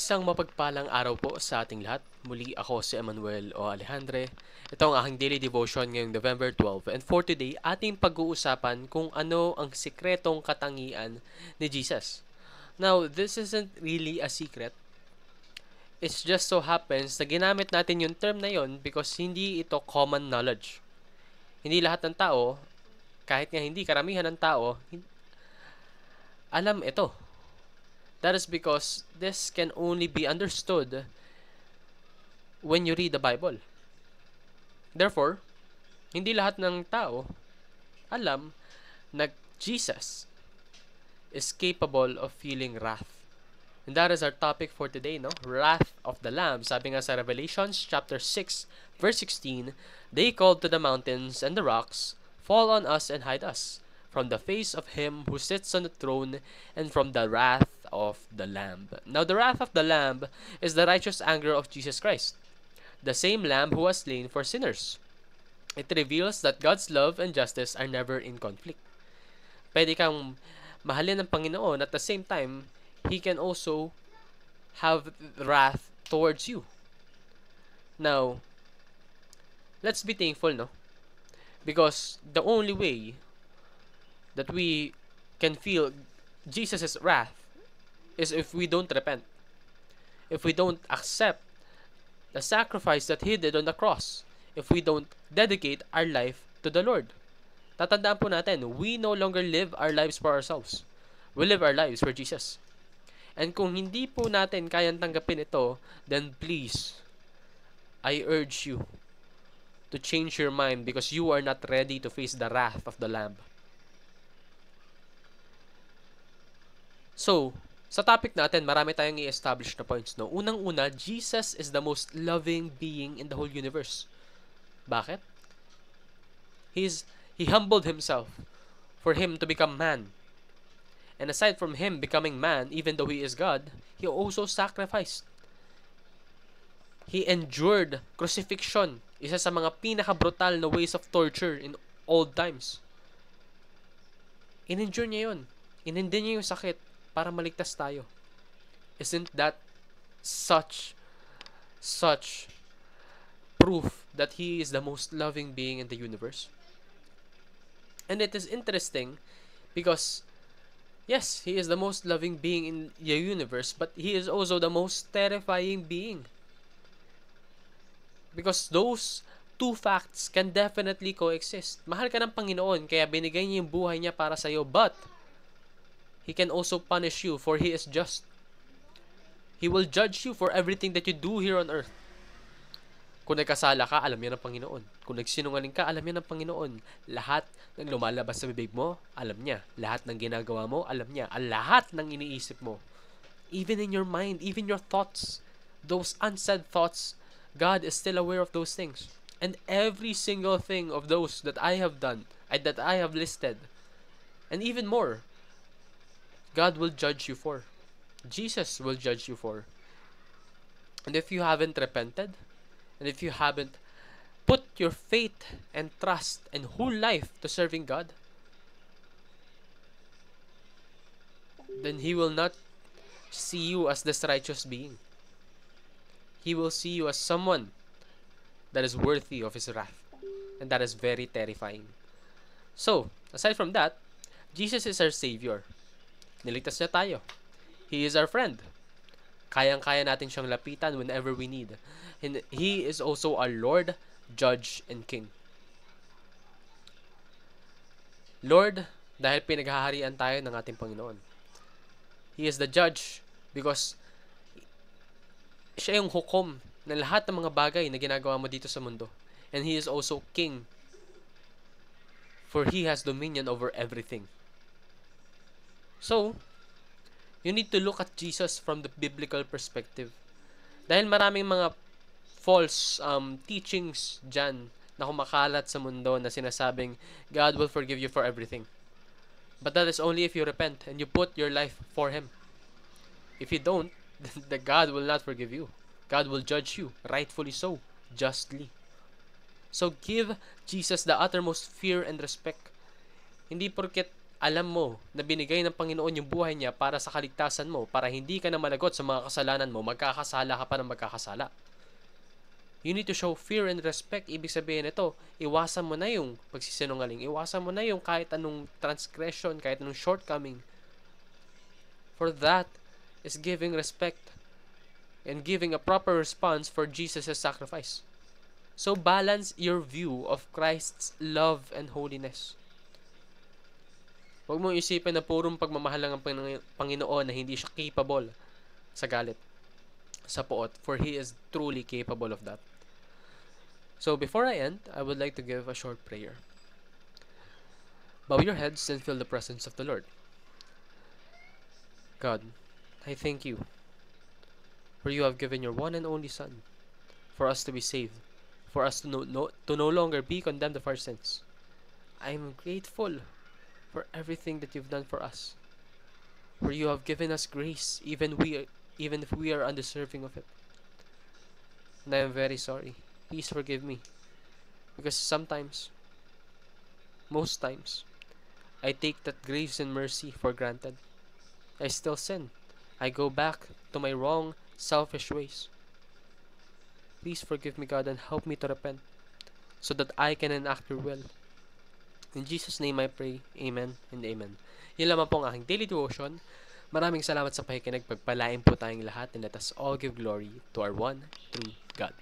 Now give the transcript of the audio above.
Isang mapagpalang araw po sa ating lahat. Muli ako si Emmanuel o Alejandre. Ito ang aking daily devotion ngayong November 12. And for today, ating pag-uusapan kung ano ang sikretong katangian ni Jesus. Now, this isn't really a secret. It just so happens na ginamit natin yung term na yon because hindi ito common knowledge. Hindi lahat ng tao, kahit nga hindi karamihan ng tao, alam ito. That is because this can only be understood when you read the Bible. Therefore, hindi lahat ng tao alam na Jesus is capable of feeling wrath. And that is our topic for today, no? Wrath of the Lamb. Sabi nga sa Revelations chapter 6, verse 16, "They called to the mountains and the rocks, fall on us and hide us from the face of him who sits on the throne and from the wrath of the Lamb." Now, the wrath of the Lamb is the righteous anger of Jesus Christ, the same Lamb who was slain for sinners. It reveals that God's love and justice are never in conflict. Pwede kang mahalin ng Panginoon at the same time, He can also have wrath towards you. Now, let's be thankful, no? Because the only way that we can feel Jesus' wrath is if we don't repent. If we don't accept the sacrifice that He did on the cross. If we don't dedicate our life to the Lord. Tatandaan po natin, we no longer live our lives for ourselves. We live our lives for Jesus. And kung hindi po natin kayang tanggapin ito, then please, I urge you to change your mind because you are not ready to face the wrath of the Lamb. So, sa topic natin, marami tayong i-establish na points, no? Unang-una, Jesus is the most loving being in the whole universe. Bakit? He humbled Himself for Him to become man. And aside from Him becoming man, even though He is God, He also sacrificed. He endured crucifixion, isa sa mga pinaka-brutal na ways of torture in old times. In-endure niya yun. Inindi niya yung sakit para maligtas tayo. Isn't that such proof that He is the most loving being in the universe? And it is interesting because yes, He is the most loving being in the universe, but He is also the most terrifying being. Because those two facts can definitely coexist. Mahal ka ng Panginoon, kaya binigay niya yung buhay niya para sa'yo, but He can also punish you, for He is just. He will judge you for everything that you do here on earth. Kung nagkasala ka, alam niya ng Panginoon. Kung nagsinungaling ka, alam niya ng Panginoon. Lahat ng lumalabas sa bibig mo, alam niya. Lahat ng ginagawa mo, alam niya. Lahat ng iniisip mo. Even in your mind, even your thoughts, those unsaid thoughts, God is still aware of those things. And every single thing of those that I have done, that I have listed, and even more, God will judge you for. Jesus will judge you for. And if you haven't repented, and if you haven't put your faith and trust and whole life to serving God, then He will not see you as this righteous being. He will see you as someone that is worthy of His wrath. And that is very terrifying. So, aside from that, Jesus is our Savior. Niligtas niya tayo. He is our friend. Kayang-kaya natin siyang lapitan whenever we need. And He is also our Lord, Judge, and King. Lord, dahil pinaghaharian tayo ng ating Panginoon. He is the Judge because Siya yung hukom ng lahat ng mga bagay na ginagawa mo dito sa mundo. And He is also King for He has dominion over everything. So, you need to look at Jesus from the biblical perspective. Dahil maraming mga false teachings dyan na kumakalat sa mundo na sinasabing God will forgive you for everything. But that is only if you repent and you put your life for Him. If you don't, the God will not forgive you. God will judge you, rightfully so, justly. So give Jesus the uttermost fear and respect. Hindi porket alam mo na binigay ng Panginoon yung buhay niya para sa kaligtasan mo, para hindi ka na malagot sa mga kasalanan mo, magkakasala ka pa ng magkakasala. You need to show fear and respect. Ibig sabihin ito, iwasan mo na yung pagsisinungaling, iwasan mo na yung kahit anong transgression, kahit anong shortcoming. For that is giving respect and giving a proper response for Jesus' sacrifice. So balance your view of Christ's love and holiness. Huwag mong isipin na purong pagmamahal lang ang Panginoon na hindi siya capable sa galit, sa poot, for He is truly capable of that. So before I end, I would like to give a short prayer. Bow your heads and feel the presence of the Lord. God, I thank you for you have given your one and only Son for us to be saved, for us to no longer be condemned of our sins. I am grateful for everything that you've done for us, for you have given us grace even if we are undeserving of it. And I am very sorry. Please forgive me, because most times, I take that grace and mercy for granted. I still sin. I go back to my wrong, selfish ways. Please forgive me, God, and help me to repent so that I can enact your will. In Jesus' name I pray. Amen and amen. Yun lamang po ang aking daily devotion. Maraming salamat sa pakikinig. Pagpalain po tayong lahat, and let us all give glory to our one true God.